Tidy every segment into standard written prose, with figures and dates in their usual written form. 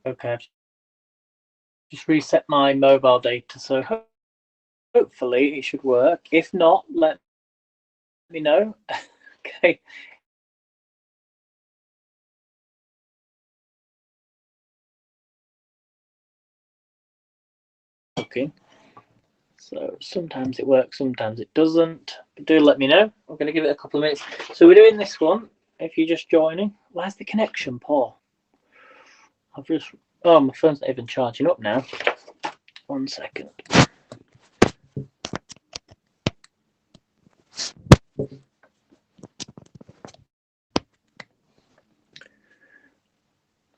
Okay, I've just reset my mobile data, so hopefully it should work. If not, let me know. Okay. Okay. So sometimes it works, sometimes it doesn't. But do let me know. I'm going to give it a couple of minutes. So we're doing this one. If you're just joining, where's the connection, Paul? I've just. Oh, my phone's not even charging up now. 1 second.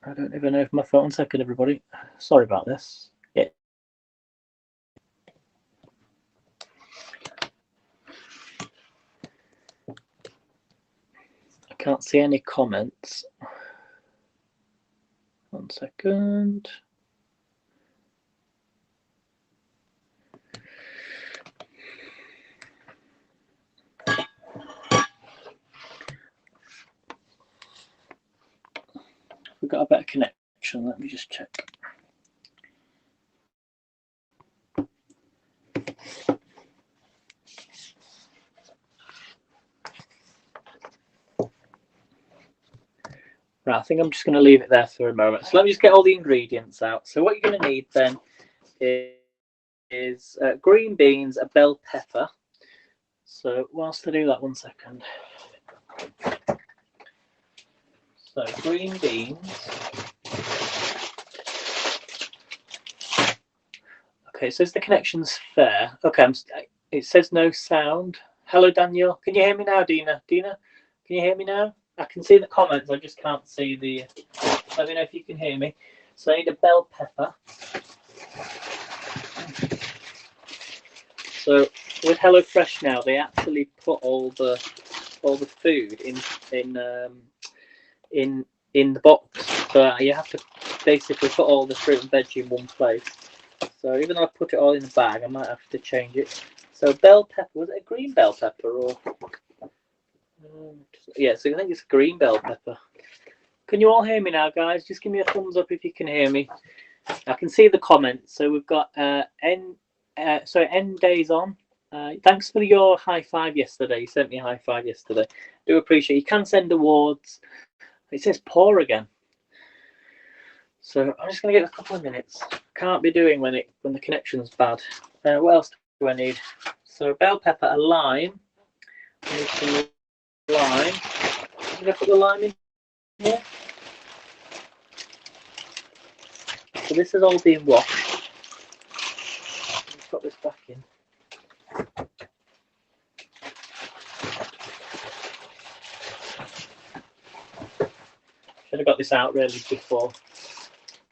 I don't even know if my phone. 1 second, everybody. Sorry about this. Yeah. I can't see any comments. 1 second. We've got a better connection. Let me just check. Right, I think I'm just going to leave it there for a moment. So let me just get all the ingredients out. So what you're going to need then is green beans, a bell pepper. So whilst I do that, 1 second. So green beans. Okay, it says the connection's fair. Okay, it says no sound. Hello, Daniel. Can you hear me now, Dina? Dina, can you hear me now? I can see the comments. I just can't see the. Let me know if you can hear me. So I need a bell pepper. So with HelloFresh now, they actually put all the food in the box. So you have to basically put all the fruit and veg in one place. So even though I put it all in the bag, I might have to change it. So bell pepper, was it a green bell pepper or? Yeah, so I think it's green bell pepper. Can you all hear me now, guys? Just give me a thumbs up if you can hear me. I can see the comments. So we've got N days on. Thanks for your high five yesterday. You sent me a high five yesterday. Do appreciate it. You can send awards. It says poor again. So I'm just going to give it a couple of minutes. Can't be doing when the connection's bad. What else do I need? So bell pepper, a lime. I need some lime. I'm going to put the lime in here. So this is all being washed. Let's put this back in. Should have got this out really before.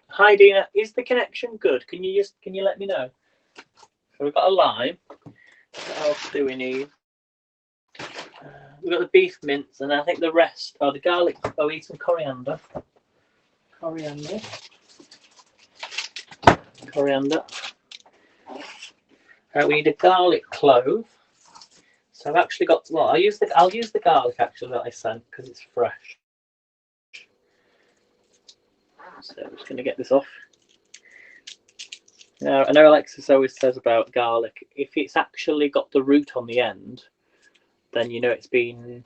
Hi Dina, is the connection good? Can you let me know? So we've got a lime. What else do we need? We've got the beef mince, and I think the rest are the garlic. Oh, we need some coriander. Coriander. We need a garlic clove. So I've actually got. Well, I'll use the garlic actually that I sent because it's fresh. So I'm just going to get this off. Now, I know Alexis always says about garlic. If it's actually got the root on the end, then you know it's been.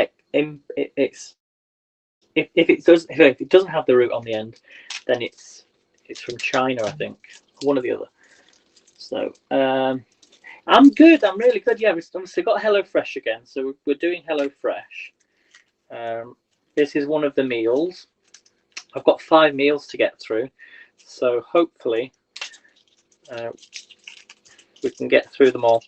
It's if it doesn't have the root on the end, then it's from China, I think, one or the other. So I'm good. I'm really good. Yeah, we've still got HelloFresh again. So we're doing HelloFresh. This is one of the meals. I've got 5 meals to get through, so hopefully we can get through them all.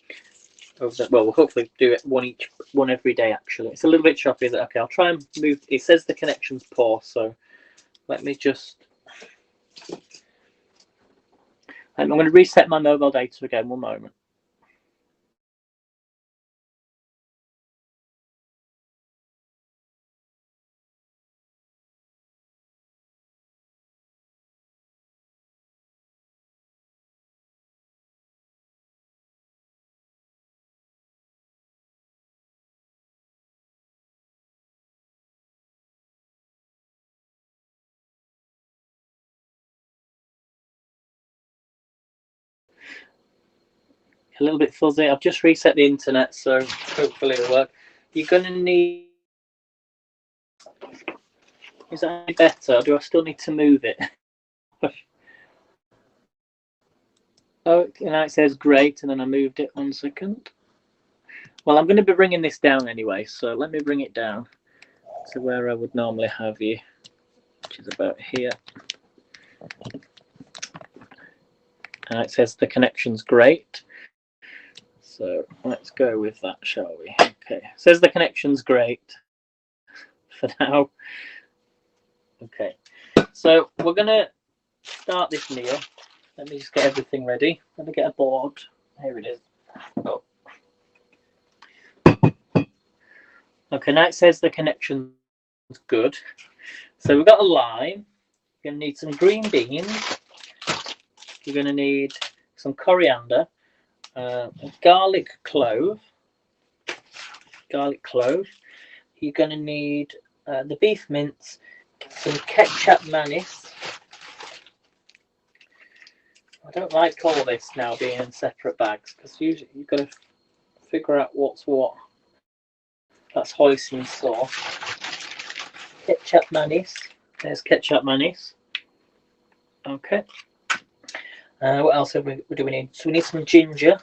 Well, we'll hopefully do it one every day. Actually, it's a little bit choppy. Is it okay? I'll try and move. It says the connection's poor, so let me just. I'm going to reset my mobile data again. 1 moment. a little bit fuzzy. I've just reset the internet, so hopefully it'll work. You're going to need... Is that any better, or do I still need to move it? Oh, now it says great, and then I moved it 1 second. Well, I'm going to be bringing this down anyway, so let me bring it down to where I would normally have you, which is about here. And it says the connection's great. So let's go with that, shall we? Okay, it says the connection's great for now. Okay, so we're going to start this meal. Let me just get everything ready. Let me get a board. Here it is. Oh. Okay, now it says the connection's good. So we've got a lime. You're going to need some green beans. You're going to need some coriander, garlic clove. You're going to need the beef mince, some ketchup mayonnaise. I don't like all this now being in separate bags because usually you've got to figure out what's what. That's hoisin sauce. Ketchup mayonnaise. There's ketchup mayonnaise. Okay. What else do we need? So we need some ginger.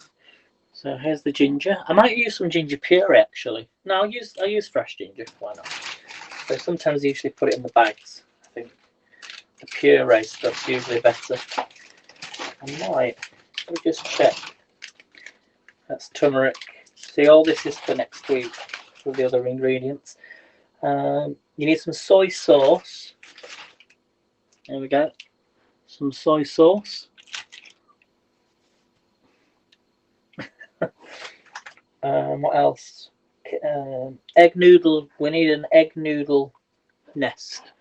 So here's the ginger. I might use some ginger puree actually. No, I'll use fresh ginger. Why not? So sometimes I usually put it in the bags. I think the puree stuff's usually better. I might. Let me just check. That's turmeric. See, all this is for next week with the other ingredients. You need some soy sauce. There we go. Some soy sauce. What else? Egg noodle. We need an egg noodle nest.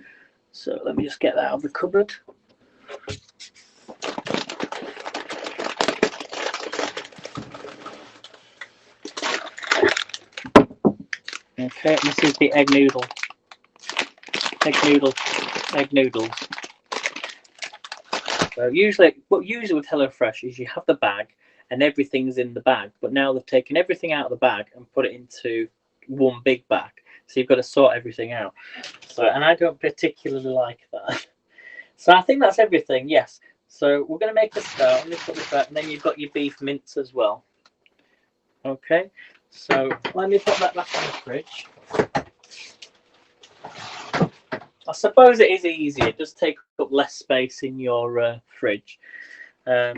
So let me just get that out of the cupboard. Okay, this is the egg noodles. So usually with HelloFresh is you have the bag and everything's in the bag, but now they've taken everything out of the bag and put it into one big bag. So you've got to sort everything out. So, and I don't particularly like that. So I think that's everything. Yes. So we're going to make a start. Let me put this back, and then you've got your beef mince as well. Okay. So let me put that back in the fridge. I suppose it is easier. It does take up less space in your fridge.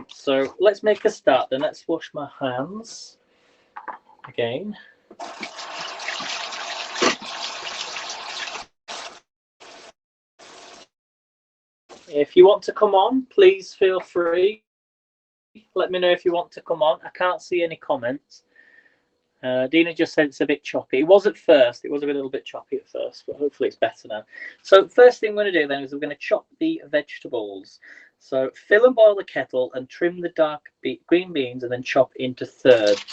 So let's make a start then. Let's wash my hands again. If you want to come on, please feel free. Let me know if you want to come on. I can't see any comments. Dina just said it's a bit choppy. It was at first. It was a little bit choppy at first, but hopefully it's better now. So first thing we're going to do then is we're going to chop the vegetables. So fill and boil the kettle and trim the dark green beans and then chop into thirds.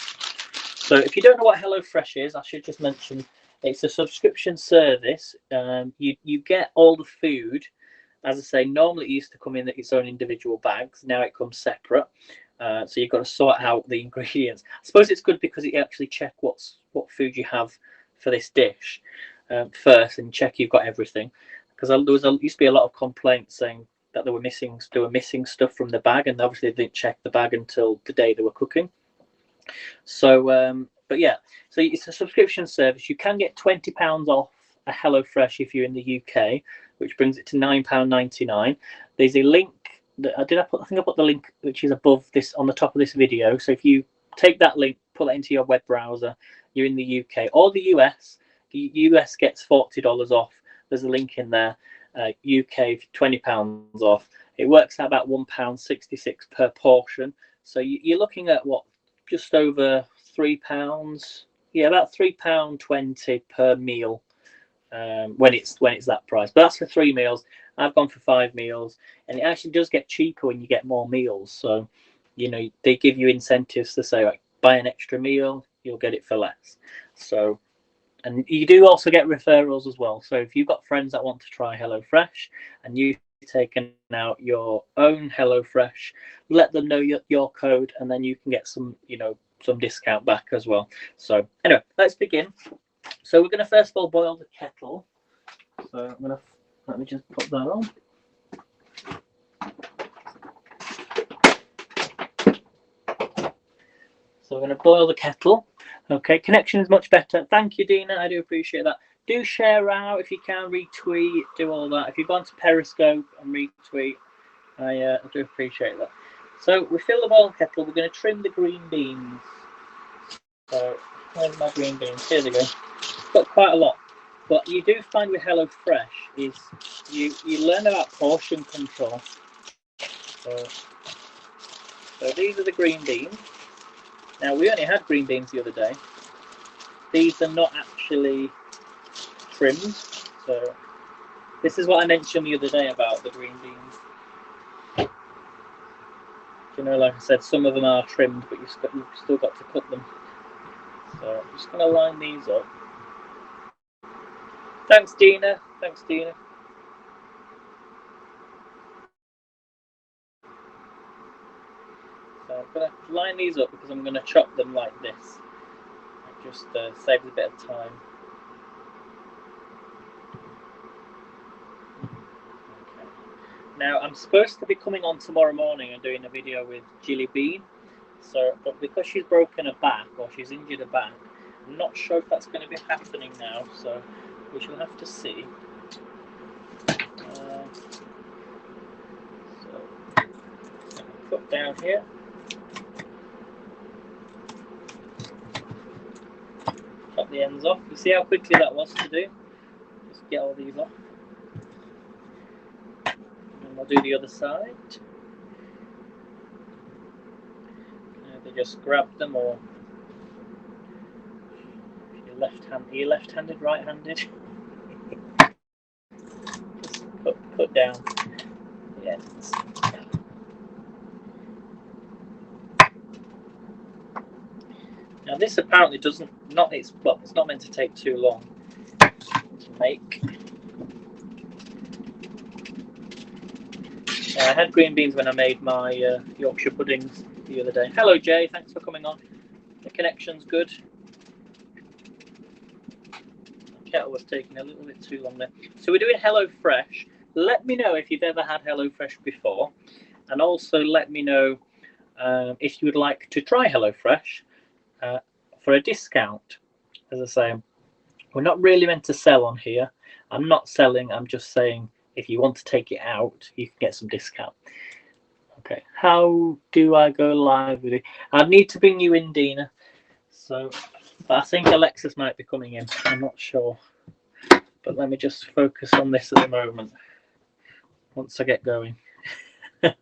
So if you don't know what HelloFresh is, I should just mention it's a subscription service. You get all the food. As I say, normally it used to come in its own individual bags. Now it comes separate. So you've got to sort out the ingredients. I suppose it's good because it actually check what food you have for this dish first and check you've got everything. Because there used to be a lot of complaints saying that they were missing stuff from the bag, and obviously they didn't check the bag until the day they were cooking. So, but yeah, so it's a subscription service. You can get £20 off a HelloFresh if you're in the UK, which brings it to £9.99. There's a link. I think I put the link which is above this on the top of this video. So if you take that link, put that into your web browser, you're in the UK or the US. The US gets $40 off. There's a link in there. UK £20 off. It works out about £1.66 per portion. So you're looking at what, just over £3. Yeah, about £3.20 per meal. When it's that price, but that's for 3 meals. I've gone for 5 meals, and it actually does get cheaper when you get more meals. So, you know, they give you incentives to say, like, buy an extra meal, you'll get it for less. So, and you do also get referrals as well. So if you've got friends that want to try HelloFresh and you taken out your own HelloFresh, let them know your code, and then you can get some, some discount back as well. So anyway, let's begin. So we're going to first of all boil the kettle. So let me just put that on. So we're going to boil the kettle. Okay, connection is much better. Thank you, Dina. I do appreciate that. Do share out if you can, retweet, do all that. If you've gone to Periscope and retweet, I do appreciate that. So we fill the boiled kettle. We're going to trim the green beans. So where's my green beans? Here they go. Got quite a lot. What you do find with HelloFresh is you learn about portion control. So these are the green beans. Now we only had green beans the other day. These are not actually trimmed. So this is what I mentioned the other day about the green beans. Like I said, some of them are trimmed, but you've still got to cut them. So I'm just going to line these up. Thanks, Dina. Thanks, Dina. So I'm going to line these up because I'm going to chop them like this. It just saves a bit of time. Okay. Now I'm supposed to be coming on tomorrow morning and doing a video with Jilly Bean. But because she's broken her back or she's injured her back, I'm not sure if that's going to be happening now. So we shall have to see. So put down here. Chop the ends off. You see how quickly that was to do? Just get all these off. And we'll do the other side. Either just grab them or are you left-handed, right-handed? Just put down the ends. Now this apparently it's not meant to take too long to make. I had green beans when I made my Yorkshire puddings the other day. Hello Jay, thanks for coming on. The connection's good. The kettle was taking a little bit too long there. So we're doing HelloFresh. Let me know if you've ever had HelloFresh before, and also let me know if you would like to try HelloFresh for a discount. As I say, we're not really meant to sell on here. I'm not selling, I'm just saying if you want to take it out, you can get some discount. Okay, how do I go live with it? I need to bring you in, Dina. So, but I think Alexis might be coming in. I'm not sure. But let me just focus on this at the moment. Once I get going. Let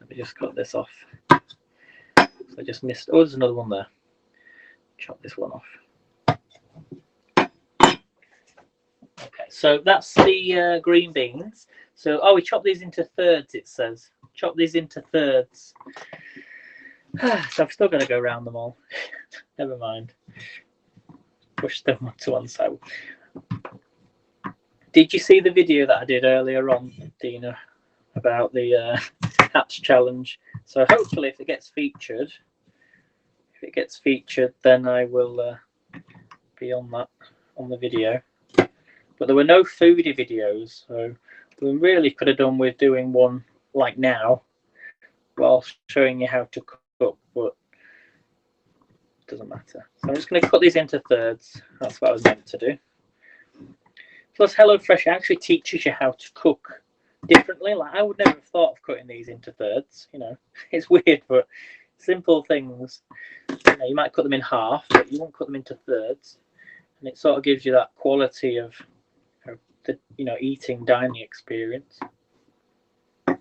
me just cut this off. So I just missed. Oh, there's another one there. Chop this one off. Okay, so that's the green beans. So, we chop these into thirds, it says. Chop these into thirds. So I'm still going to go around them all. Never mind. Push them to one side. Did you see the video that I did earlier on, Dina, about the hats challenge? So hopefully if it gets featured, then I will be on the video. But there were no foodie videos, so we really could have done with doing one like now while showing you how to cook, but it doesn't matter. So I'm just going to cut these into thirds. That's what I was meant to do. Plus HelloFresh actually teaches you how to cook differently. Like I would never have thought of cutting these into thirds. It's weird, but simple things. You might cut them in half, but you won't cut them into thirds, and it sort of gives you that quality of the eating dining experience. There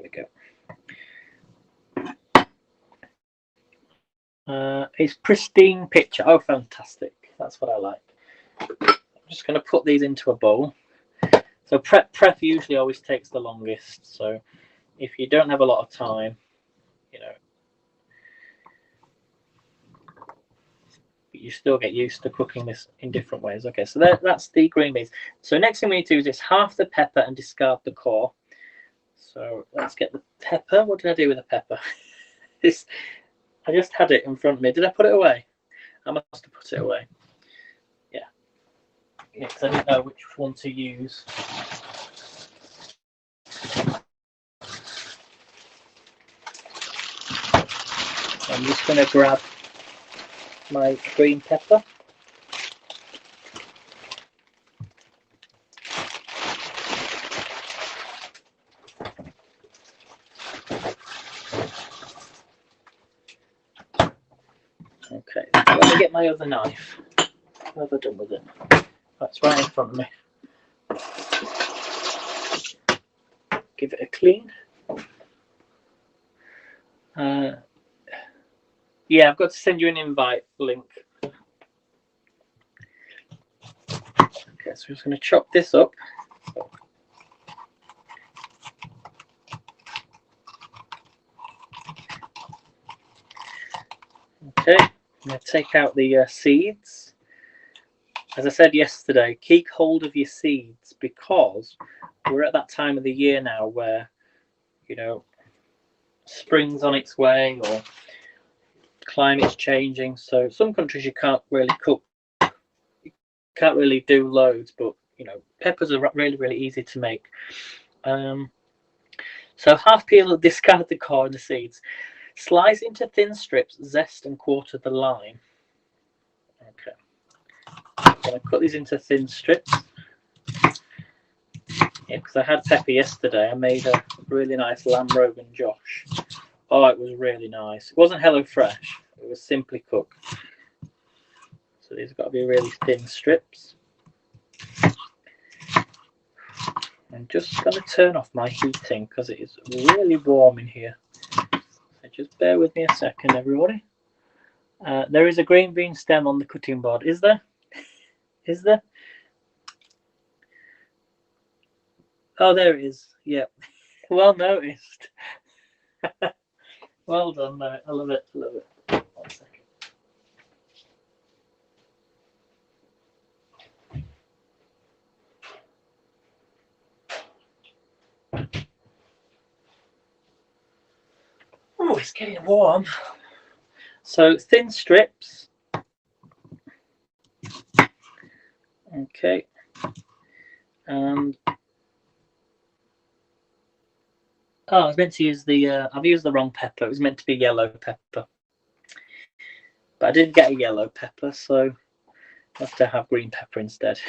we go. It's pristine picture. Oh, fantastic! That's what I like. I'm just going to put these into a bowl. So prep usually always takes the longest. So if you don't have a lot of time, you you still get used to cooking this in different ways. Okay, so that's the green beans. So next thing we need to do is just half the pepper and discard the core. So let's get the pepper. What did I do with the pepper? I just had it in front of me. Did I put it away? I must have put it away. Yeah, because I didn't know which one to use. I'm just going to grab my green pepper. Okay, let me get my other knife. What have I done with it? That's right in front of me. Give it a clean. Yeah, I've got to send you an invite link. Okay, so we're just going to chop this up. Okay, I'm going to take out the seeds. As I said yesterday, keep hold of your seeds because we're at that time of the year now where, you know, spring's on its way or climate's changing. So some countries you can't really cook, you can't really do loads, but you know, peppers are really easy to make. So half peel, discard the core and the seeds. Slice into thin strips, zest and quarter the lime. Okay, I'm going to cut these into thin strips. Yeah, because I had pepper yesterday. I made a really nice lamb rogan josh. Oh, it was really nice. It wasn't Hello Fresh. It was Simply Cooked. So these have got to be really thin strips. I'm just going to turn off my heating because it is really warm in here. So just bear with me a second, everybody. There is a green bean stem on the cutting board. Is there? Is there? Oh, there it is. Yep. Well noticed. Well done, mate. I love it. I love it. 1 second. Oh, it's getting warm. So thin strips. Okay. And I was meant to use the. I've used the wrong pepper. It was meant to be yellow pepper, but I didn't get a yellow pepper, so I have to have green pepper instead.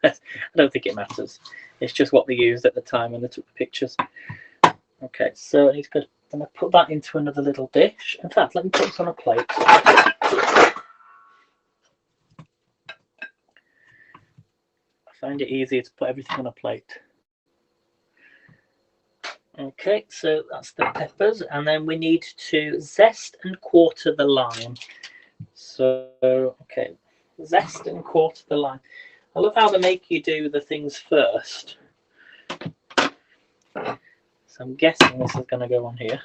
I don't think it matters. It's just what they used at the time when they took the pictures. Okay, so I need to go. I'm going to put that into another little dish. In fact, let me put this on a plate. I find it easier to put everything on a plate. Okay, so that's the peppers, and then we need to zest and quarter the lime. So, okay, zest and quarter the lime. I love how they make you do the things first. So I'm guessing this is going to go on here.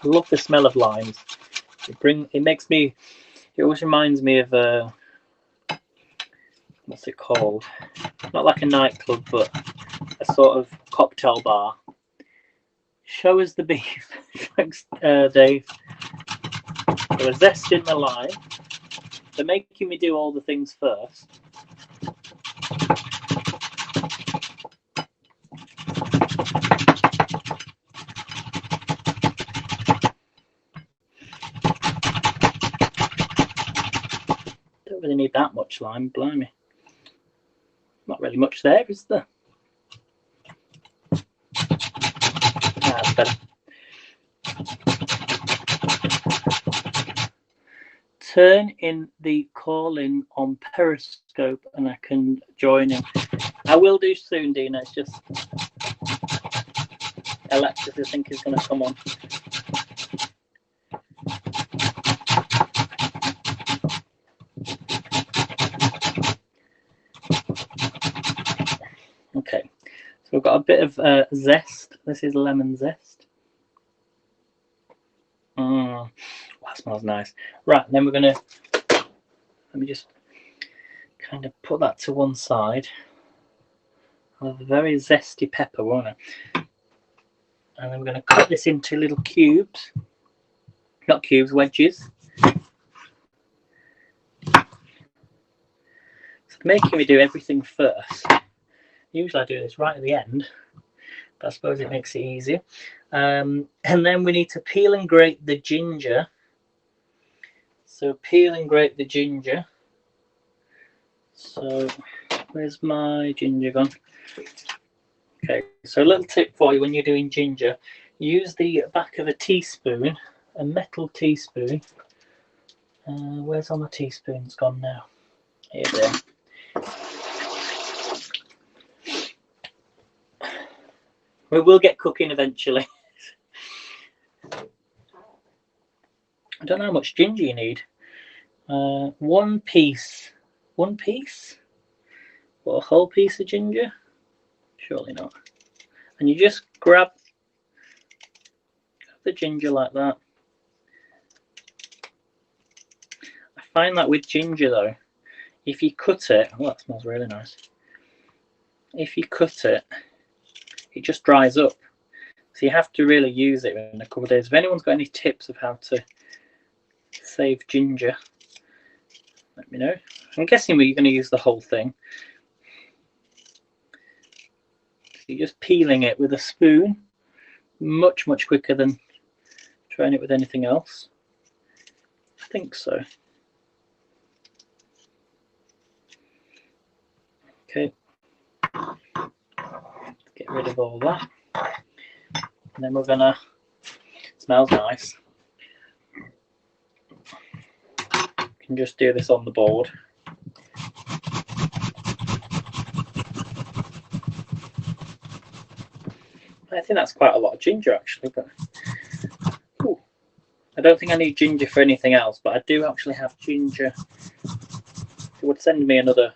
I love the smell of limes. It always reminds me of what's it called? Not like a nightclub, but a sort of cocktail bar. Show us the beef. Thanks, Dave. So a zest in the lime. They're making me do all the things first. Don't really need that much lime, blimey. Not really much there, is there? That's better. Turn in the call-in on Periscope and I can join in. I will do soon, Dina. It's just Alexis, I think, is going to come on. Okay, so we've got a bit of zest. This is lemon zest. That smells nice. Right, then we're gonna, let me just kind of put that to one side. I'll have a very zesty pepper, won't I? And then we're going to cut this into little cubes. Not cubes, wedges. So making me do everything first. Usually I do this right at the end, but I suppose it makes it easier. And then we need to peel and grate the ginger. So peel and grate the ginger. So where's my ginger gone? Okay, so a little tip for you when you're doing ginger, use the back of a teaspoon, a metal teaspoon. Where's all my teaspoons gone now? Here they are. We will get cooking eventually. I don't know how much ginger you need. One piece. One piece? What, a whole piece of ginger? Surely not. And you just grab the ginger like that. I find that with ginger though, if you cut it, oh, that smells really nice. If you cut it, it just dries up. So you have to really use it in a couple of days. If anyone's got any tips of how to save ginger, let me know. I'm guessing you're going to use the whole thing. So you're just peeling it with a spoon, much quicker than trying it with anything else. I think so. Okay. Get rid of all that. And then we're gonna, smells nice. You can just do this on the board. I think that's quite a lot of ginger actually, but ooh, I don't think I need ginger for anything else, but I do actually have ginger. It would send me another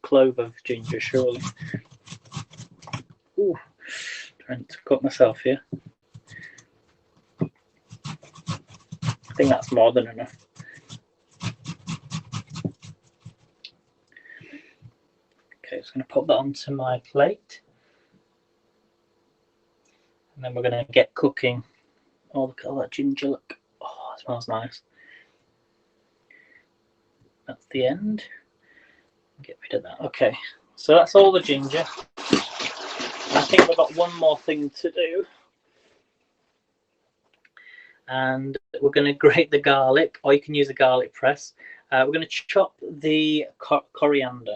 clove of ginger, surely. Ooh, trying to cut myself here. I think that's more than enough. Okay, just going to put that onto my plate. And then we're going to get cooking. Oh, look at all that ginger, look. Oh, it smells nice. That's the end. Get rid of that. Okay, so that's all the ginger. I think we've got one more thing to do. And we're going to grate the garlic, or you can use a garlic press. We're going to chop the coriander.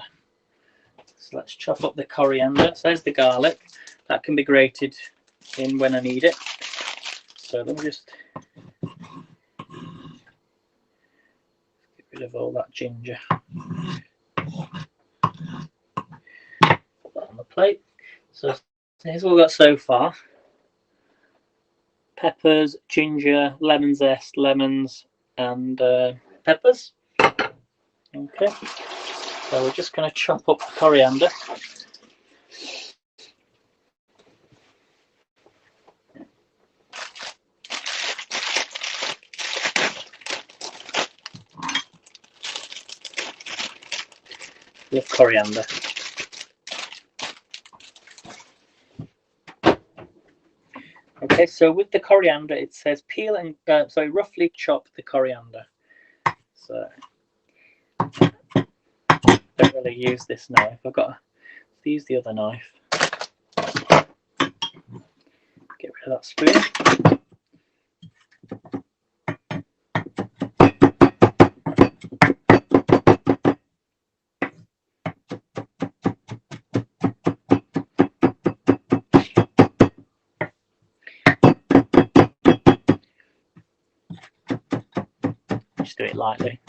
So let's chop up the coriander. So there's the garlic. That can be grated in when I need it. So let me just get rid of all that ginger. Put that on the plate. So here's what we've got so far. Peppers, ginger, lemon zest, lemons, and peppers. Okay, so we're just going to chop up the coriander. Love coriander. Okay, so with the coriander, it says peel and roughly chop the coriander. So don't really use this knife. I've got to use the other knife. Get rid of that spoon. Just do it lightly.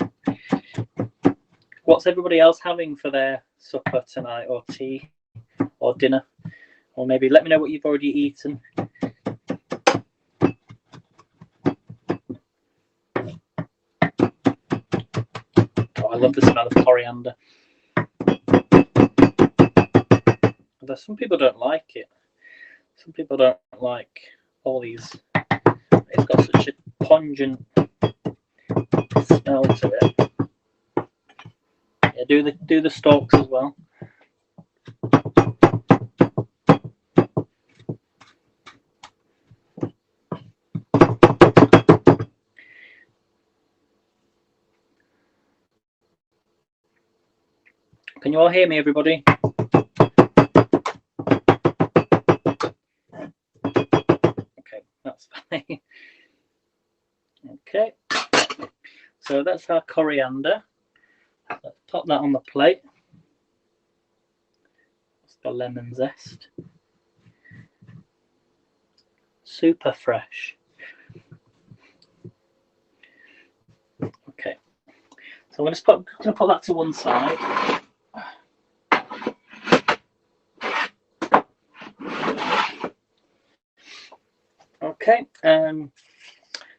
What's everybody else having for their supper tonight, or tea, or dinner? Or maybe let me know what you've already eaten. Oh, I love the smell of coriander. I But some people don't like it. Some people don't like all these. It's got such a pungent smell to it. Yeah, do the stalks as well. Can you all hear me, everybody? Okay, that's fine. Okay, so that's our coriander. Let's pop that on the plate. It's got lemon zest. Super fresh. Okay, so I'm going to put that to one side. Okay,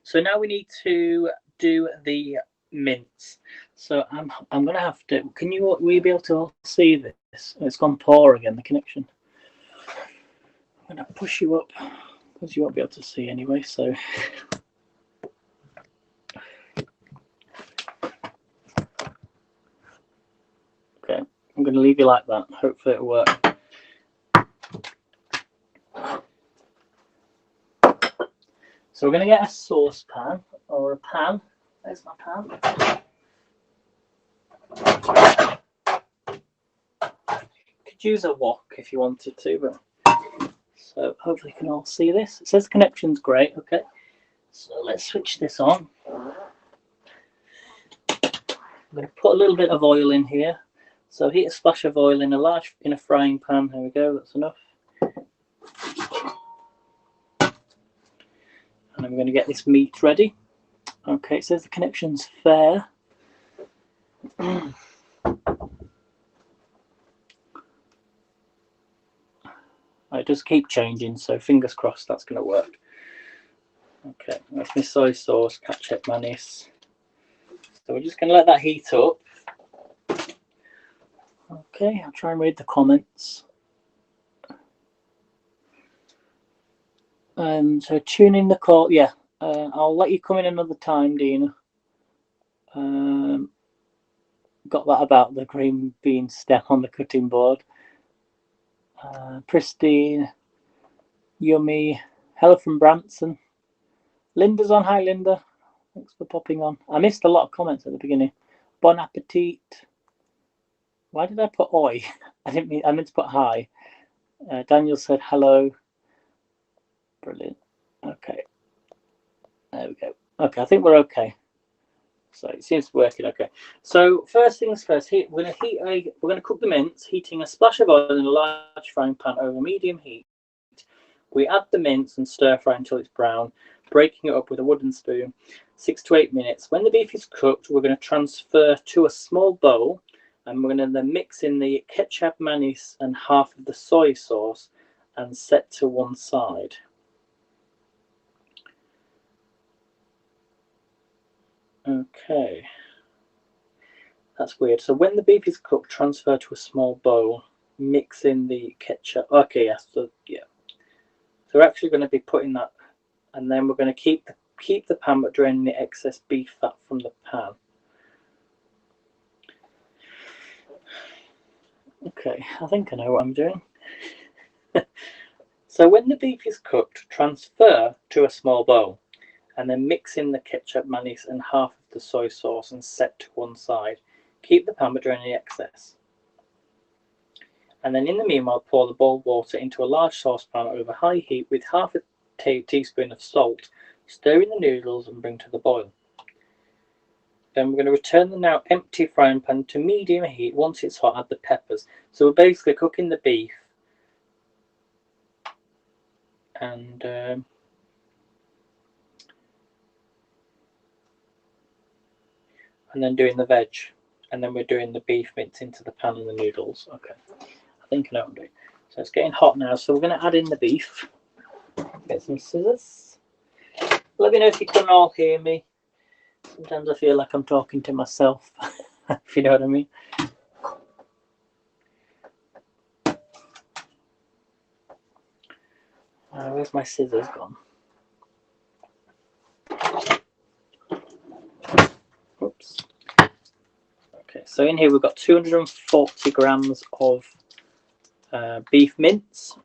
so now we need to do the mince. So I'm going to have to. Will you be able to see this? It's gone poor again. The connection. I'm going to push you up because you won't be able to see anyway. So. Okay, I'm going to leave you like that. Hopefully it'll work. So we're going to get a saucepan or a pan. There's my pan. You could use a wok if you wanted to, but so hopefully you can all see this. It says the connection's great. Okay, so let's switch this on. I'm going to put a little bit of oil in here. So heat a splash of oil in a frying pan. There we go. That's enough. And I'm going to get this meat ready. Okay, it says the connection's fair. It does keep changing, so fingers crossed that's going to work. Okay, that's my soy sauce, ketchup, mayonnaise. So we're just going to let that heat up. Okay, I'll try and read the comments. So tune in the call. Yeah, I'll let you come in another time, Dina. Got that about the green bean stem on the cutting board. Pristine, yummy. Hello from Branson. Linda's on. Hi, Linda. Thanks for popping on. I missed a lot of comments at the beginning. Bon appetit. Why did I put oi? I meant to put hi. Daniel said hello. Brilliant. Okay. There we go. Okay, I think we're okay. So it seems to be working okay. So first things first, we're going to cook the mince, heating a splash of oil in a large frying pan over medium heat. We add the mince and stir fry until it's brown, breaking it up with a wooden spoon, 6 to 8 minutes. When the beef is cooked, we're going to transfer to a small bowl, and we're going to then mix in the ketchup, mayonnaise, and half of the soy sauce, and set to one side. Okay, that's weird. So when the beef is cooked, transfer to a small bowl, mix in the ketchup. Okay, yes, so yeah. So we're actually going to be putting that, and then we're going to keep the pan, but draining the excess beef fat from the pan. Okay, I think I know what I'm doing. So when the beef is cooked, transfer to a small bowl, and then mix in the ketchup, mayonnaise, and half of the soy sauce and set to one side. Keep the pan but drain the excess. And then in the meanwhile, pour the boiled water into a large saucepan over high heat with half a teaspoon of salt. Stir in the noodles and bring to the boil. Then we're going to return the now empty frying pan to medium heat. Once it's hot, add the peppers. So we're basically cooking the beef and then doing the veg, and then we're doing the beef mince into the pan and the noodles. Okay, I think I know what I'm doing. So it's getting hot now, so we're going to add in the beef. Get some scissors. Let me know if you can all hear me. Sometimes I feel like I'm talking to myself, if you know what I mean. Where's my scissors gone? Oops. Okay, so in here we've got 240 grams of beef mince.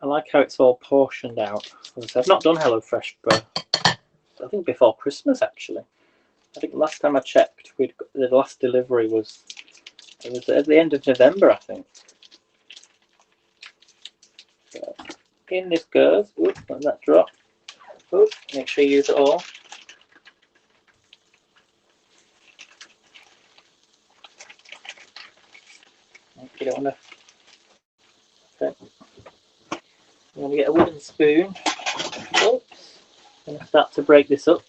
I like how it's all portioned out. I've not done HelloFresh, but I think before Christmas actually. I think last time I checked, the last delivery was at the end of November, I think. So in this goes. Oops, let that drop. Oops, make sure you use it all. You don't want to. Okay. I'm going to get a wooden spoon. Oops. I'm going to start to break this up.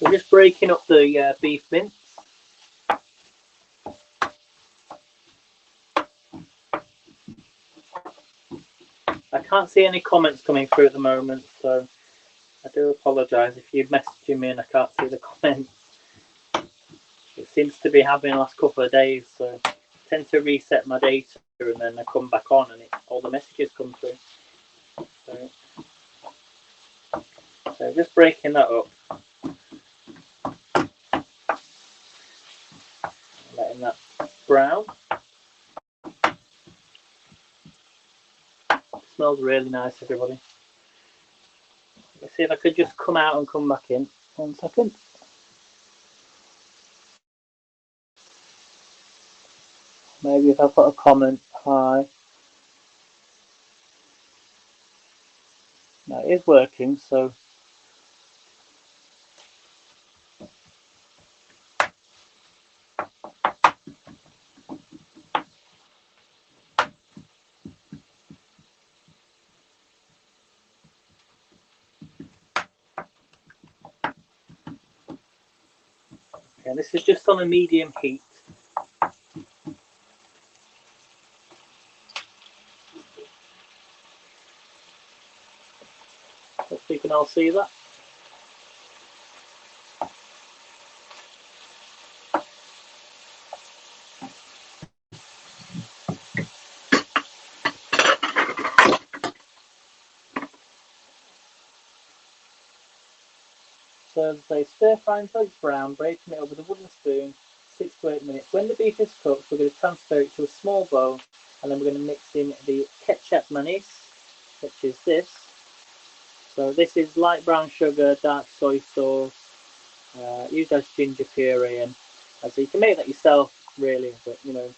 We're just breaking up the beef mince. I can't see any comments coming through at the moment, so I do apologise if you're messaging me and I can't see the comments. It seems to be happening the last couple of days, so I tend to reset my data and then I come back on and all the messages come through. So just breaking that up. Letting that brown. It smells really nice, everybody. Let's see if I could just come out and come back in. 1 second. Maybe if I put a comment, hi. No, it is working, so. Okay, this is just on a medium heat. Hopefully you can all see that. So as I say, stir fry until it's brown, breaking it up with a wooden spoon, 6 to 8 minutes. When the beef is cooked, we're going to transfer it to a small bowl, and then we're going to mix in the ketchup mayonnaise, which is this. So this is light brown sugar, dark soy sauce, used as ginger puree, and so you can make that yourself, really, but you know,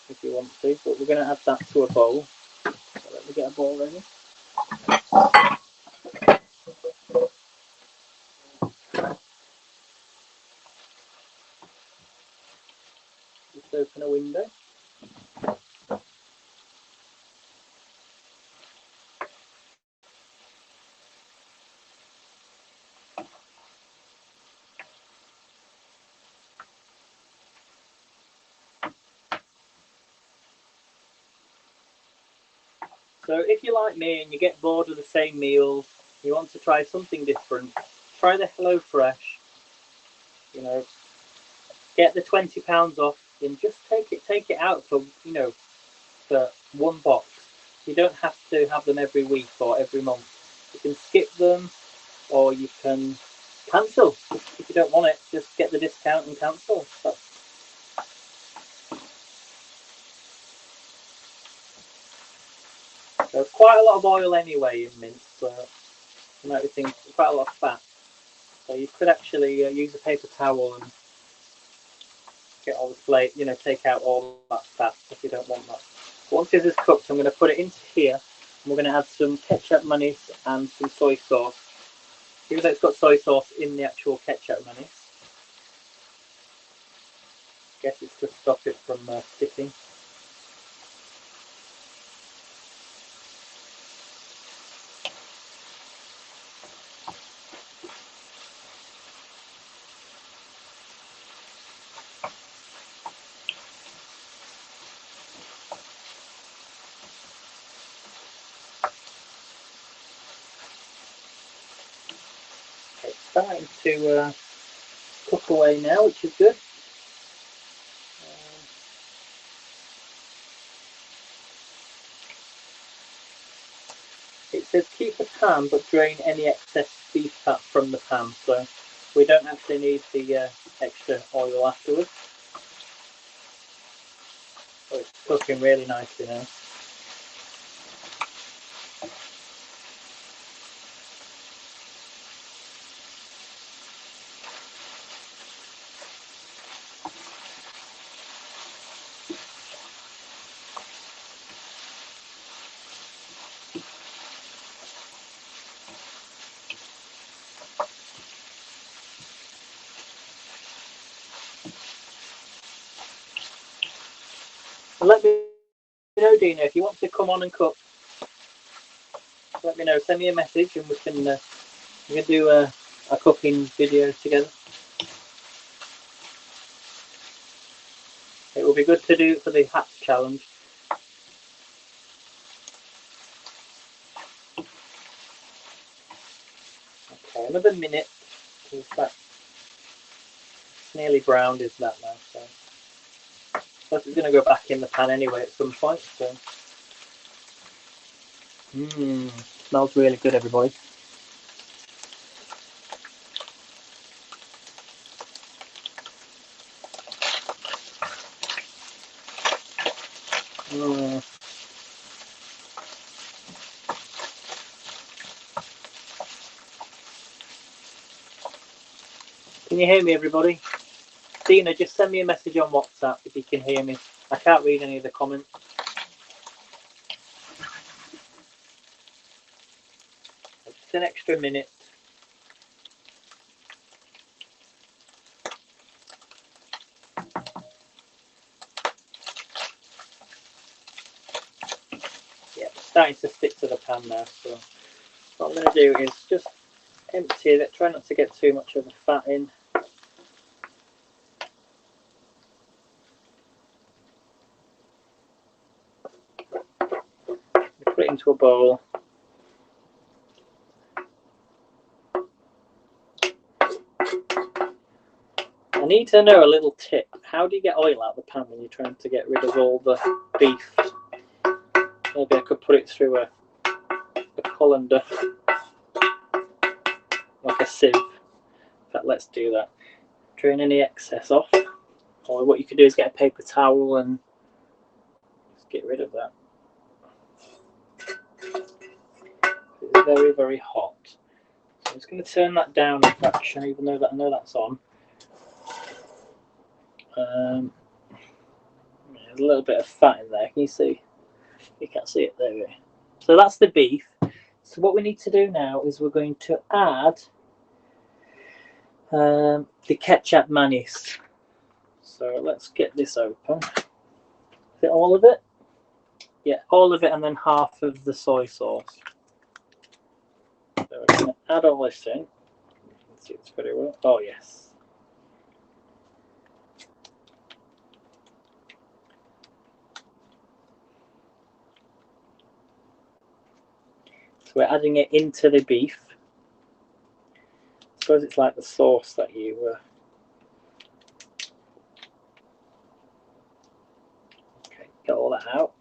if you want to. But we're going to add that to a bowl. So let me get a bowl ready. Just open a window. So if you're like me and you get bored of the same meals, you want to try something different, try the HelloFresh. You know, get the £20 off and just take it out for for one box. You don't have to have them every week or every month. You can skip them, or you can cancel if you don't want it. Just get the discount and cancel. There's quite a lot of oil anyway in mince, so you might be thinking quite a lot of fat. So you could actually use a paper towel and get all the flake, take out all that fat if you don't want that. Once this is cooked, I'm going to put it into here, and we're going to add some ketchup, mayonnaise, and some soy sauce. Even though it's got soy sauce in the actual ketchup mayonnaise, I guess it's to stop it from sticking. It's starting to cook away now, which is good. It says keep the pan but drain any excess beef fat from the pan, so we don't actually need the extra oil afterwards. Oh, it's cooking really nicely now. And let me know, Dina, if you want to come on and cook. Let me know. Send me a message, and we can do a cooking video together. It will be good to do it for the hat challenge. Okay, another minute. It's nearly browned, is that now? So plus it's going to go back in the pan anyway at some point. So, smells really good, everybody. Can you hear me, everybody? Dina, just send me a message on WhatsApp if you can hear me. I can't read any of the comments. It's an extra minute. Yeah, it's starting to stick to the pan now. So what I'm going to do is just empty it. Try not to get too much of the fat in. Put it into a bowl. I need to know a little tip. How do you get oil out of the pan when you're trying to get rid of all the beef? Maybe I could put it through a colander, like a sieve. In fact, let's do that. Drain any excess off. Or what you could do is get a paper towel and just get rid of that. It's very, very hot. So I'm just going to turn that down a fraction, even though I know that's on. There's a little bit of fat in there. Can you see? You can't see it there. Really. So that's the beef. So what we need to do now is we're going to add the ketchup mayonnaise. So let's get this open. Is it all of it? Yeah, all of it, and then half of the soy sauce. So we're going to add all this in. Let's see, it's very well. Oh yes. So we're adding it into the beef. I suppose it's like the sauce that you. Okay, get all that out.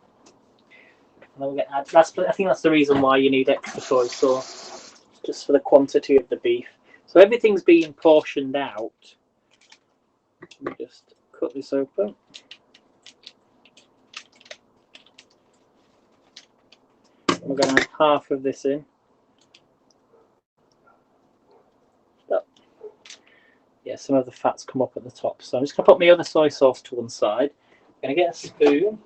And then we're going to add. I think that's the reason why you need extra soy sauce, just for the quantity of the beef. So everything's being portioned out. Let me just cut this open. We're going to add half of this in. Yeah, some of the fat's come up at the top. So I'm just going to put my other soy sauce to one side. I'm going to get a spoon.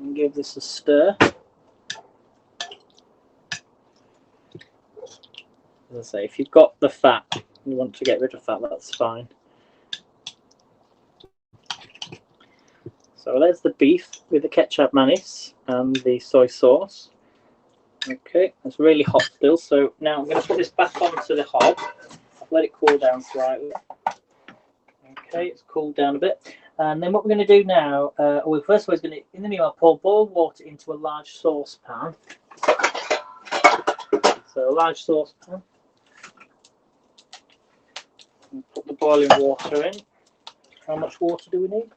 and give this a stir. As I say, if you've got the fat, you want to get rid of that, that's fine. So there's the beef with the ketchup mayonnaise and the soy sauce. Okay, it's really hot still, so now I'm going to put this back onto the hob. I've let it cool down slightly. Okay, it's cooled down a bit. And then what we're going to do now, first of all, in the meanwhile, pour boiled water into a large saucepan. So a large saucepan. And put the boiling water in. How much water do we need?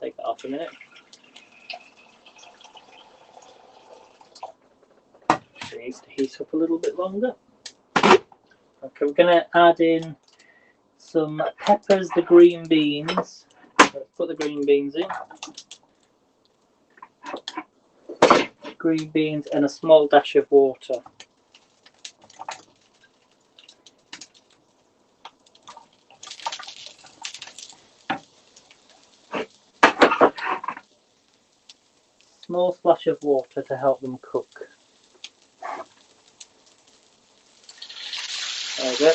Take that off a minute. It needs to heat up a little bit longer. Okay, we're going to add in some peppers, the green beans. Let's put the green beans in. Green beans and a small dash of water. Small splash of water to help them cook. There we go.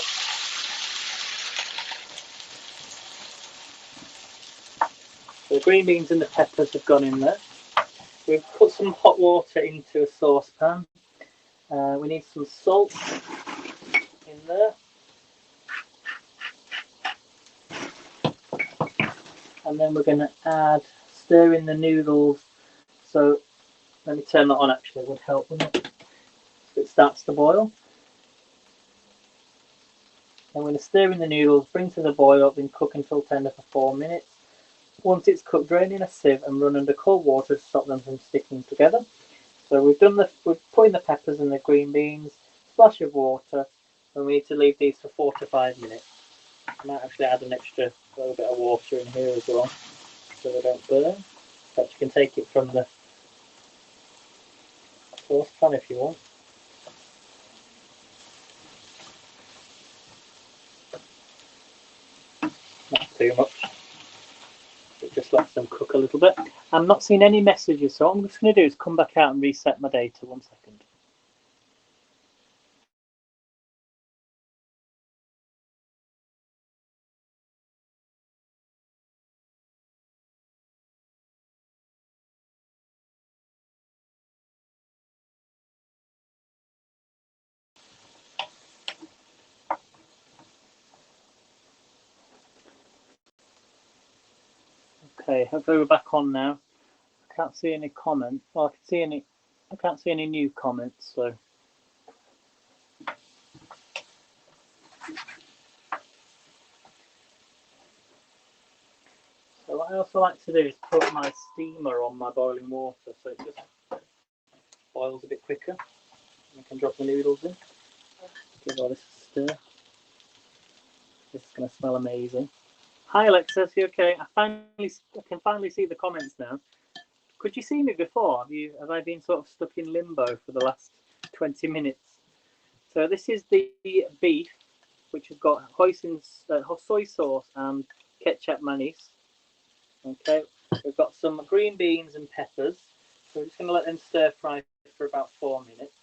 So the green beans and the peppers have gone in there. We've put some hot water into a saucepan. We need some salt in there. And then we're going to stir in the noodles. So let me turn that on, actually, it would help, wouldn't it? So it starts to boil. I'm going to stir in the noodles, bring to the boil, then cook until tender for 4 minutes. Once it's cooked, drain in a sieve and run under cold water to stop them from sticking together. So we're putting the peppers and the green beans, splash of water, and we need to leave these for 4 to 5 minutes. I might actually add an extra little bit of water in here as well, so they don't burn. But you can take it from the saucepan if you want. Not too much. It just lets them cook a little bit. I'm not seeing any messages, so what I'm just going to do is come back out and reset my data. 1 second. Okay, hopefully we're back on now. I can't see any comments. Well, I can't see any new comments, so. So what I also like to do is put my steamer on my boiling water, so it just boils a bit quicker. I can drop the noodles in. Give all this a stir. This is going to smell amazing. Hi Alexis, you okay? I can finally see the comments now. Could you see me before? Have I been sort of stuck in limbo for the last 20 minutes? So this is the beef, which has got soy sauce and ketchup mayonnaise. Okay, we've got some green beans and peppers. So we're just going to let them stir fry for about 4 minutes.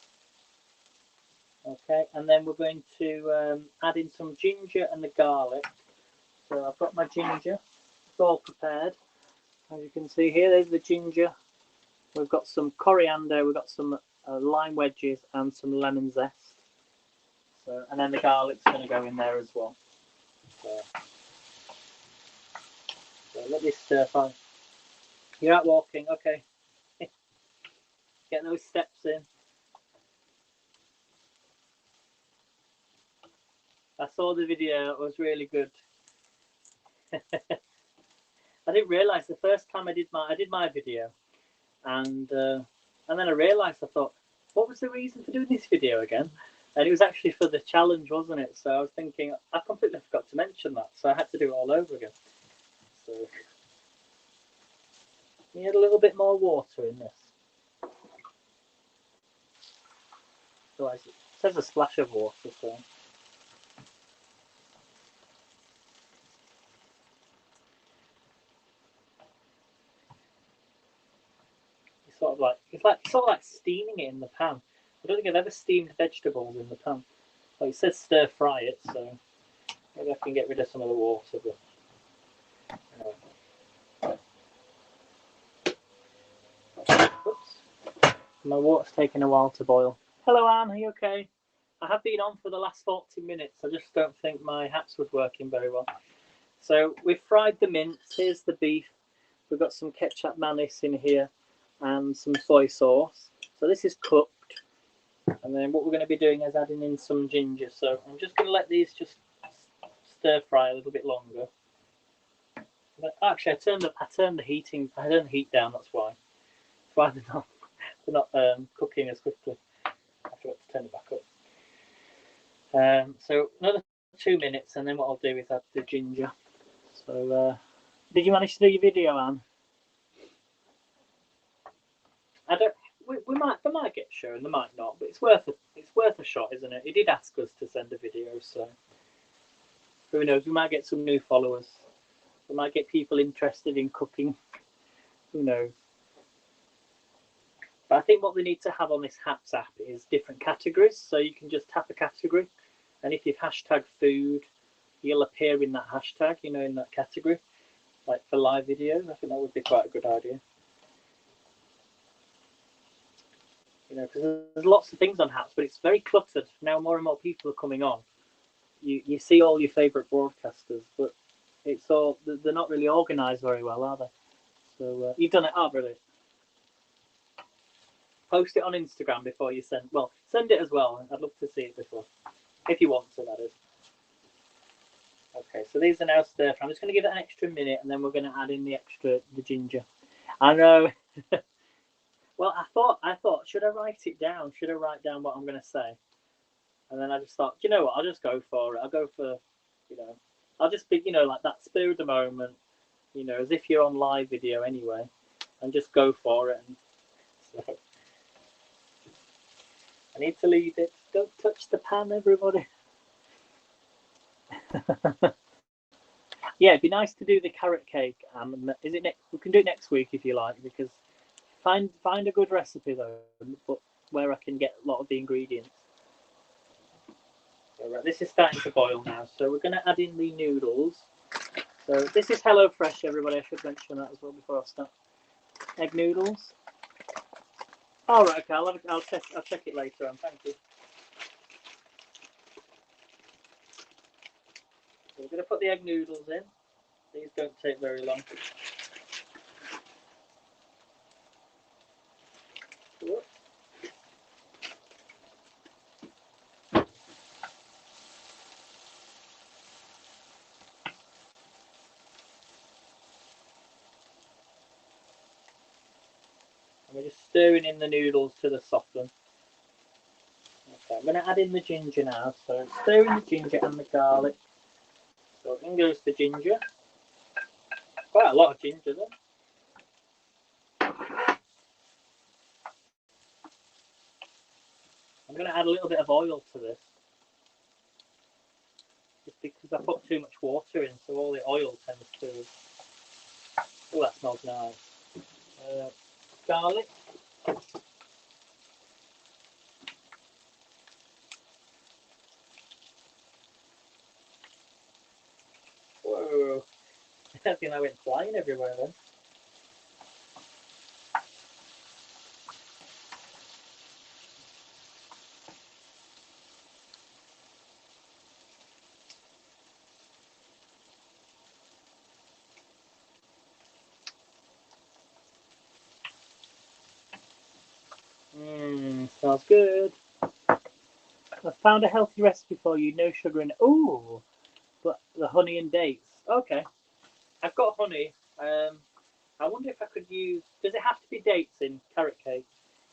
Okay, and then we're going to add in some ginger and the garlic. So I've got my ginger. It's all prepared. As you can see here, there's the ginger. We've got some coriander. We've got some lime wedges and some lemon zest. So, and then the garlic's going to go in there as well. So let this stir fry. You're out walking, okay. Get those steps in. I saw the video, it was really good. I didn't realise the first time I did my video, and then I realised, I thought, what was the reason for doing this video again? And it was actually for the challenge, wasn't it? So I was thinking, I completely forgot to mention that, so I had to do it all over again. So you need a little bit more water in this. Otherwise, it says a splash of water, so. It's like sort of like steaming it in the pan. I don't think I've ever steamed vegetables in the pan. Well, it says stir fry it, so maybe I can get rid of some of the water. But oops, my water's taking a while to boil. Hello, Anne. Are you okay? I have been on for the last 40 minutes. I just don't think my hats was working very well. So we've fried the mince. Here's the beef. We've got some ketchup mayonnaise in here and some soy sauce. So this is cooked. And then what we're going to be doing is adding in some ginger. So I'm just going to let these just stir fry a little bit longer. But actually, I turned the heating. I turned the heat down. That's why. That's why they're not cooking as quickly. I forgot to turn it back up. So another 2 minutes, and then what I'll do is add the ginger. So did you manage to do your video, Anne? I don't. They might get shown, they might not, but it's worth a shot, isn't it? He did ask us to send a video, so who knows? We might get some new followers. We might get people interested in cooking. Who knows? But I think what they need to have on this Hats app is different categories, so you can just tap a category, and if you've hashtag food, you'll appear in that hashtag, in that category, like for live videos. I think that would be quite a good idea. Because there's lots of things on Hats, but it's very cluttered. Now more and more people are coming on. You see all your favourite broadcasters, but it's all, they're not really organised very well, are they? So you've done it, really. Post it on Instagram before you send. Well, send it as well. I'd love to see it before, if you want to, that is. Okay, so these are now stir fry. I'm just going to give it an extra minute, and then we're going to add in the ginger. I know. Well, I thought, should I write it down? Should I write down what I'm going to say? And then I just thought, you know what? I'll just go for it. I'll go for, I'll just be, like that spur of the moment, as if you're on live video anyway, and just go for it. And so I need to leave it. Don't touch the pan, everybody. Yeah, it'd be nice to do the carrot cake. Is it next? We can do it next week if you like, because find a good recipe though, but where I can get a lot of the ingredients. So, right, this is starting to boil now, so we're going to add in the noodles. So this is HelloFresh, everybody. I should mention that as well before I start. Egg noodles. All right, okay. I'll check it later on. Thank you. So we're going to put the egg noodles in. These don't take very long. Whoops. And we're just stirring in the noodles to the soften. Okay, I'm going to add in the ginger now. So stirring the ginger and the garlic. So in goes the ginger. Quite a lot of ginger then. I'm going to add a little bit of oil to this. Just because I put too much water in, so all the oil tends to... Oh, that smells nice. Garlic. Whoa. I think I went flying everywhere then. Smells good. I found a healthy recipe for you. No sugar in it. Ooh, but the honey and dates. Okay. I've got honey. I wonder if I could use... Does it have to be dates in carrot cake?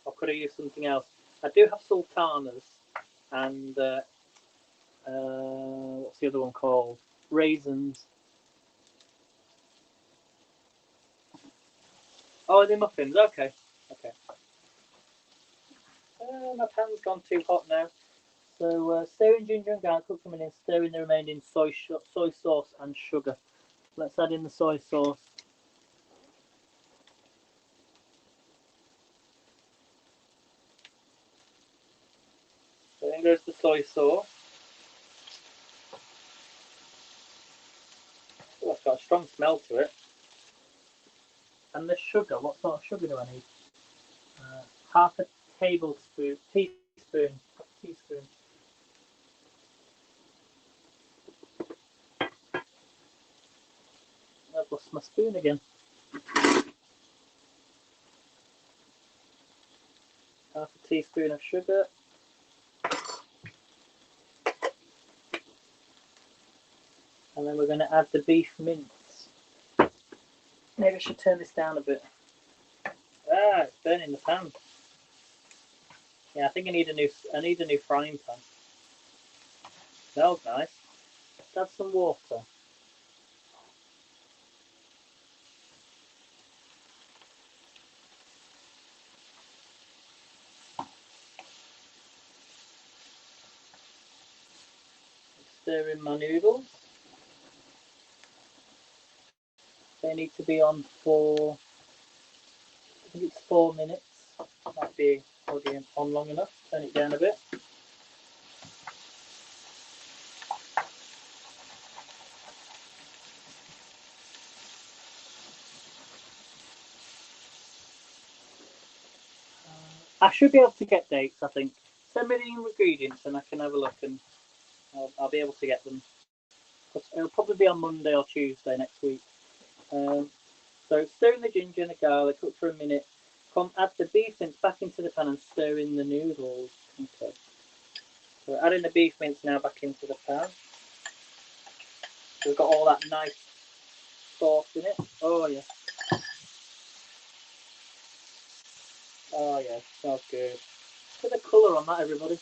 Or could I use something else? I do have sultanas. And... what's the other one called? Raisins. Oh, they're muffins. Okay. Okay. My pan's gone too hot now. So stir in ginger and garlic, cook them in, stir in the remaining soy sauce and sugar. Let's add in the soy sauce. goes the soy sauce. Oh, it's got a strong smell to it. And the sugar, what sort of sugar do I need? Half a teaspoon. I've lost my spoon again. Half a teaspoon of sugar. And then we're going to add the beef mince. Maybe I should turn this down a bit. Ah, it's burning the pan. Yeah, I think I need a new frying pan. Smells nice. Let's add some water. Stir in my noodles. They need to be on for, I think it's 4 minutes. Might be already on long enough. Turn it down a bit. I should be able to get dates, I think. Send me the ingredients and I can have a look and I'll be able to get them. It'll probably be on Monday or Tuesday next week. So stir in the ginger and the garlic, cook for a minute. Add the beef mince back into the pan and stir in the noodles. Okay. So adding the beef mince now back into the pan. We've got all that nice sauce in it. Oh yeah. Oh yeah, smells good. Look at the colour on that, everybody.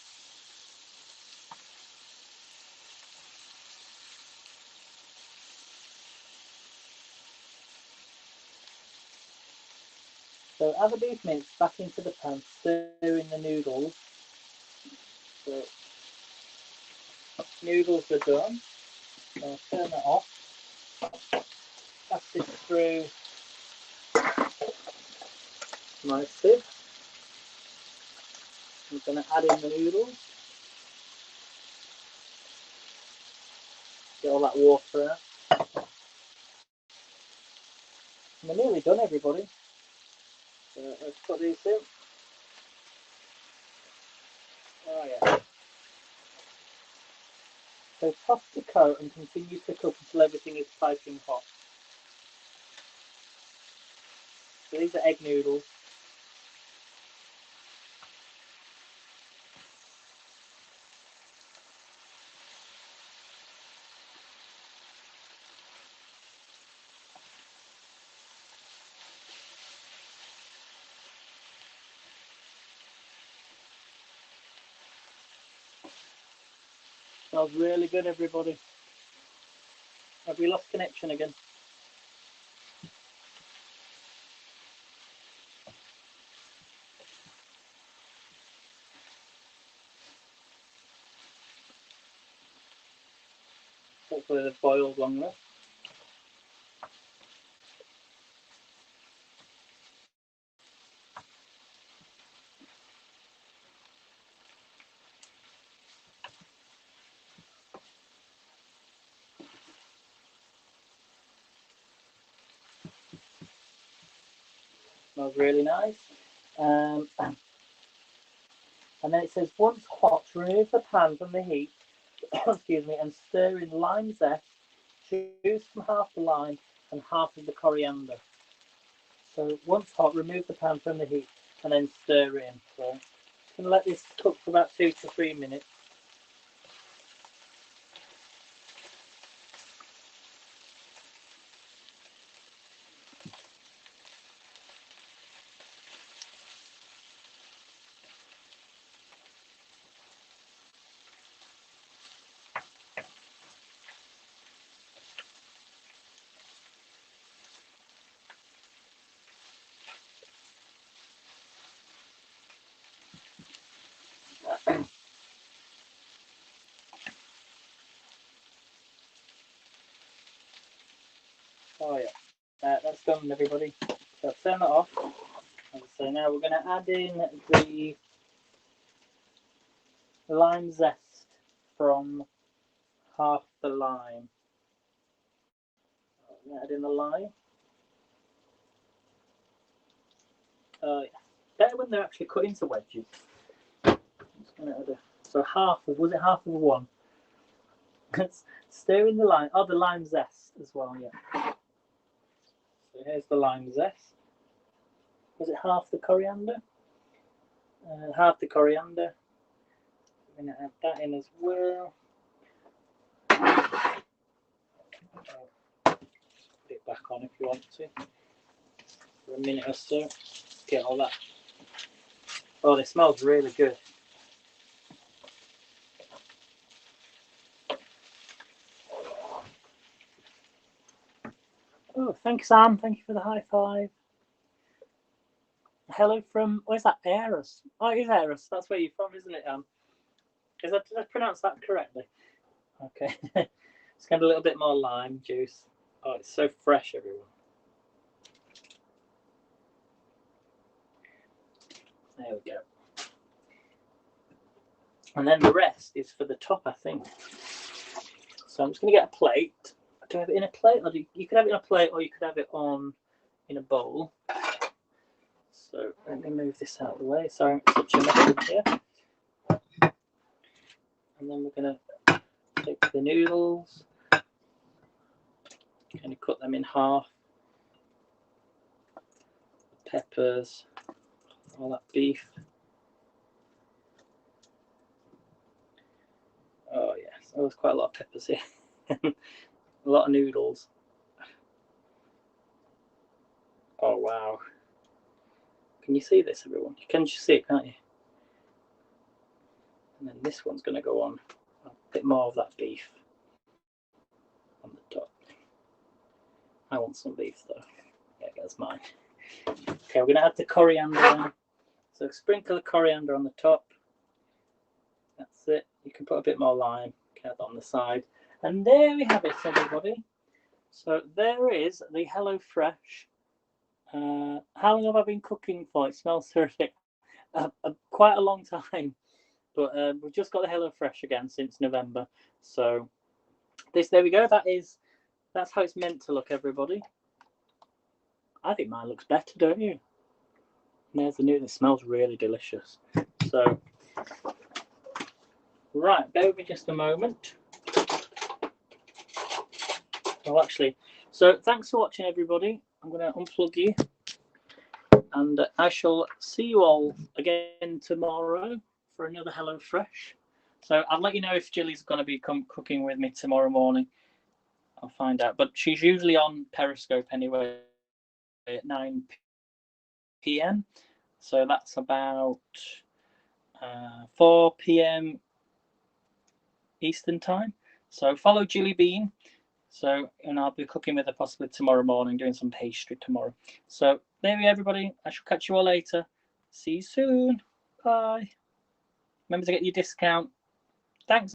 So add the beef mince back into the pan, stir in the noodles. So noodles are done. I'll turn that off. Pass this through my sieve. I'm going to add in the noodles. Get all that water out. And we're nearly done, everybody. So let's put these in. Oh yeah. So toss the coat and continue to cook until everything is piping hot. So these are egg noodles. Smells really good, everybody. Have we lost connection again? Hopefully they've boiled long enough. Smells really nice. And then it says, once hot, remove the pan from the heat, excuse me, and stir in lime zest, juice from half the lime and half of the coriander. So once hot, remove the pan from the heat and then stir in. So I'm just going to let this cook for about 2 to 3 minutes. Oh yeah, that's done, everybody. So I'll turn that off. So now we're going to add in the lime zest from half the lime. Add in the lime. Better when they're actually cut into wedges. So half of, was it half of one? Stir in the lime. Oh, the lime zest as well, yeah. So here's the lime zest. Was it half the coriander? Half the coriander. I'm going to add that in as well. Put it back on if you want to. For a minute or so. Get all that. Oh, it smells really good. Oh, thanks, Sam. Thank you for the high five. Hello from, where's that? Eros. Oh, it is Eros. That's where you're from, isn't it? Did I pronounce that correctly? Okay. It's got a little bit more lime juice. Oh, it's so fresh, everyone. There we go. And then the rest is for the top, I think. So I'm just going to get a plate. Do I have it in a plate? Or you could have it in a plate, or you could have it in a bowl. So let me move this out of the way. Sorry, I'm such a mess here. And then we're going to take the noodles. Kind of cut them in half. Peppers, all that beef. Oh yes, there's quite a lot of peppers here. A lot of noodles. Oh wow. Can you see this, everyone? You can just see it, can't you? And then this one's going to go on a bit more of that beef on the top. I want some beef though. Yeah, that's mine. Okay, we're going to add the coriander in. So sprinkle the coriander on the top. That's it. You can put a bit more lime on the side. And there we have it, everybody. So there is the HelloFresh. How long have I been cooking for? It smells terrific. Quite a long time. But we've just got the HelloFresh again since November. So there we go. That's how it's meant to look, everybody. I think mine looks better, don't you? And there's the new. It smells really delicious. So, right, bear with me just a moment. Well, actually, so thanks for watching, everybody. I'm going to unplug you. And I shall see you all again tomorrow for another HelloFresh. So I'll let you know if Jilly's going to be cooking with me tomorrow morning. I'll find out. But she's usually on Periscope anyway at 9 p.m. So that's about 4 p.m. Eastern time. So follow Jilly Bean. And I'll be cooking with her possibly tomorrow morning, doing some pastry tomorrow. So there we go, everybody. I shall catch you all later. See you soon. Bye. Remember to get your discount. Thanks.